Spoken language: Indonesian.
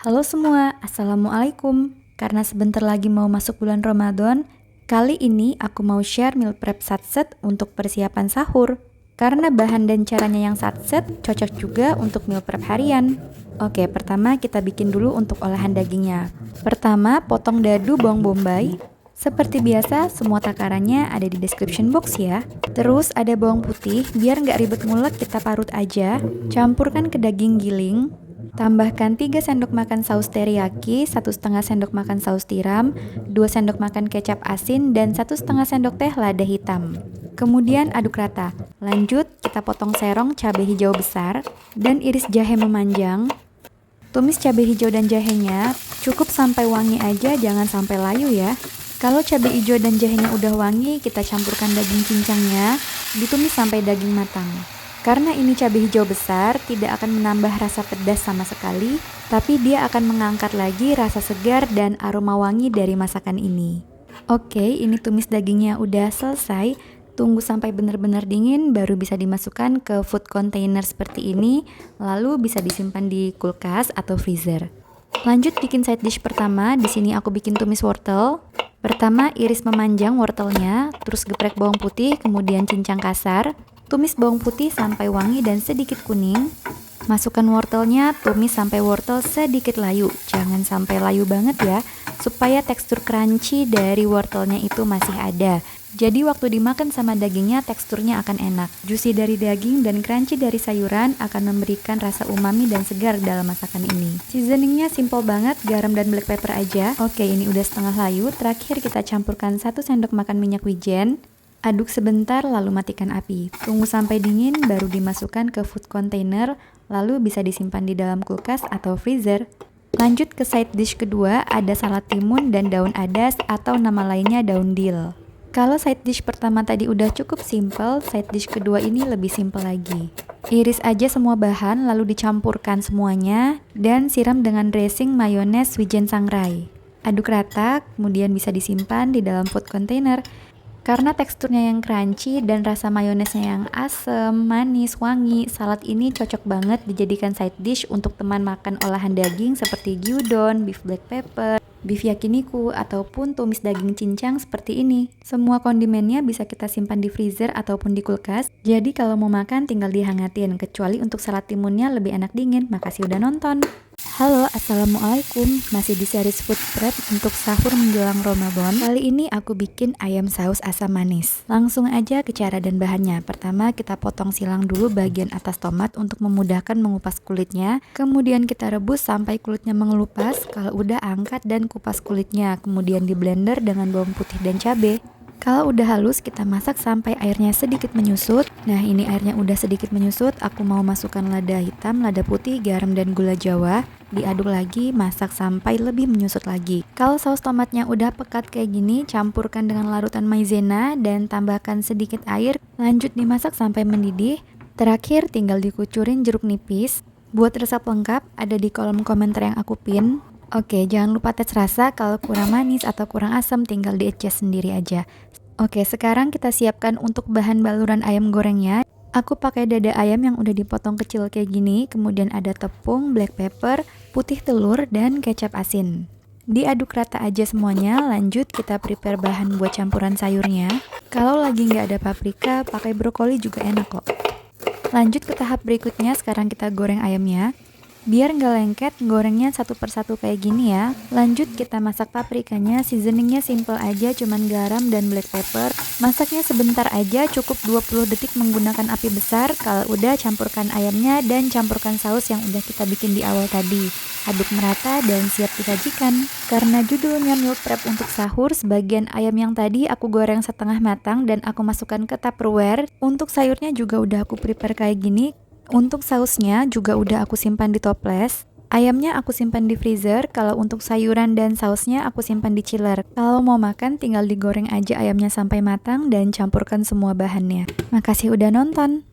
Halo semua, Assalamualaikum. Karena sebentar lagi mau masuk bulan Ramadan, kali ini aku mau share meal prep satset untuk persiapan sahur. Karena bahan dan caranya yang satset cocok juga untuk meal prep harian. Oke, pertama kita bikin dulu untuk olahan dagingnya. Pertama, potong dadu bawang bombay. Seperti biasa, semua takarannya ada di description box ya. Terus ada bawang putih, biar nggak ribet ngulek kita parut aja. Campurkan ke daging giling. Tambahkan 3 sendok makan saus teriyaki, 1,5 sendok makan saus tiram, 2 sendok makan kecap asin, dan 1,5 sendok teh lada hitam. Kemudian aduk rata. Lanjut, kita potong serong cabai hijau besar dan iris jahe memanjang. Tumis cabai hijau dan jahenya, cukup sampai wangi aja, jangan sampai layu ya. Kalau cabai hijau dan jahenya udah wangi, kita campurkan daging cincangnya, ditumis sampai daging matang. Karena ini cabai hijau besar, tidak akan menambah rasa pedas sama sekali, tapi dia akan mengangkat lagi rasa segar dan aroma wangi dari masakan ini. Oke, ini tumis dagingnya udah selesai. Tunggu sampai benar-benar dingin, baru bisa dimasukkan ke food container seperti ini, lalu bisa disimpan di kulkas atau freezer. Lanjut bikin side dish pertama. Di sini aku bikin tumis wortel. Pertama, iris memanjang wortelnya, terus geprek bawang putih, kemudian cincang kasar. Tumis bawang putih sampai wangi dan sedikit kuning. Masukkan wortelnya, tumis sampai wortel sedikit layu. Jangan sampai layu banget ya, supaya tekstur crunchy dari wortelnya itu masih ada. Jadi waktu dimakan sama dagingnya teksturnya akan enak. Juicy dari daging dan crunchy dari sayuran akan memberikan rasa umami dan segar dalam masakan ini. Seasoningnya simple banget, garam dan black pepper aja. Oke, ini udah setengah layu. Terakhir kita campurkan 1 sendok makan minyak wijen. Aduk sebentar lalu matikan api. Tunggu sampai dingin baru dimasukkan ke food container, lalu bisa disimpan di dalam kulkas atau freezer. Lanjut ke side dish kedua, ada salad timun dan daun adas atau nama lainnya daun dill. Kalau side dish pertama tadi udah cukup simple, side dish kedua ini lebih simple lagi. Iris aja semua bahan lalu dicampurkan semuanya dan siram dengan dressing mayones wijen sangrai. Aduk rata, kemudian bisa disimpan di dalam food container. Karena teksturnya yang crunchy dan rasa mayonesnya yang asem, manis, wangi, salad ini cocok banget dijadikan side dish untuk teman makan olahan daging seperti gyudon, beef black pepper, beef yakiniku, ataupun tumis daging cincang seperti ini. Semua kondimennya bisa kita simpan di freezer ataupun di kulkas, jadi kalau mau makan tinggal dihangatin, kecuali untuk salad timunnya lebih enak dingin. Makasih udah nonton. Halo, Assalamualaikum. Masih di series food prep untuk sahur menjelang Ramadan. Kali ini aku bikin ayam saus asam manis. Langsung aja ke cara dan bahannya. Pertama kita potong silang dulu bagian atas tomat untuk memudahkan mengupas kulitnya. Kemudian kita rebus sampai kulitnya mengelupas. Kalau udah angkat dan kupas kulitnya. Kemudian di blender dengan bawang putih dan cabai. Kalau udah halus kita masak sampai airnya sedikit menyusut. Nah ini airnya udah sedikit menyusut, aku mau masukkan lada hitam, lada putih, garam dan gula jawa. Diaduk lagi, masak sampai lebih menyusut lagi. Kalau saus tomatnya udah pekat kayak gini, campurkan dengan larutan maizena dan tambahkan sedikit air. Lanjut dimasak sampai mendidih. Terakhir tinggal dikucurin jeruk nipis. Buat resep lengkap ada di kolom komentar yang aku pin. Oke, jangan lupa tes rasa, kalau kurang manis atau kurang asam tinggal di-adjust sendiri aja. Oke, sekarang kita siapkan untuk bahan baluran ayam gorengnya. Aku pakai dada ayam yang udah dipotong kecil kayak gini, kemudian ada tepung, black pepper, putih telur, dan kecap asin. Diaduk rata aja semuanya, lanjut kita prepare bahan buat campuran sayurnya. Kalau lagi nggak ada paprika, pakai brokoli juga enak kok. Lanjut ke tahap berikutnya, sekarang kita goreng ayamnya. Biar nggak lengket, gorengnya satu persatu kayak gini ya. Lanjut kita masak paprikanya, seasoningnya simple aja, cuman garam dan black pepper. Masaknya sebentar aja, cukup 20 detik menggunakan api besar. Kalau udah, campurkan ayamnya dan campurkan saus yang udah kita bikin di awal tadi. Aduk merata dan siap disajikan. Karena judulnya meal prep untuk sahur, sebagian ayam yang tadi aku goreng setengah matang dan aku masukkan ke Tupperware. Untuk sayurnya juga udah aku prepare kayak gini. Untuk sausnya juga udah aku simpan di toples. Ayamnya aku simpan di freezer. Kalau untuk sayuran dan sausnya aku simpan di chiller. Kalau mau makan tinggal digoreng aja ayamnya sampai matang dan campurkan semua bahannya. Makasih udah nonton.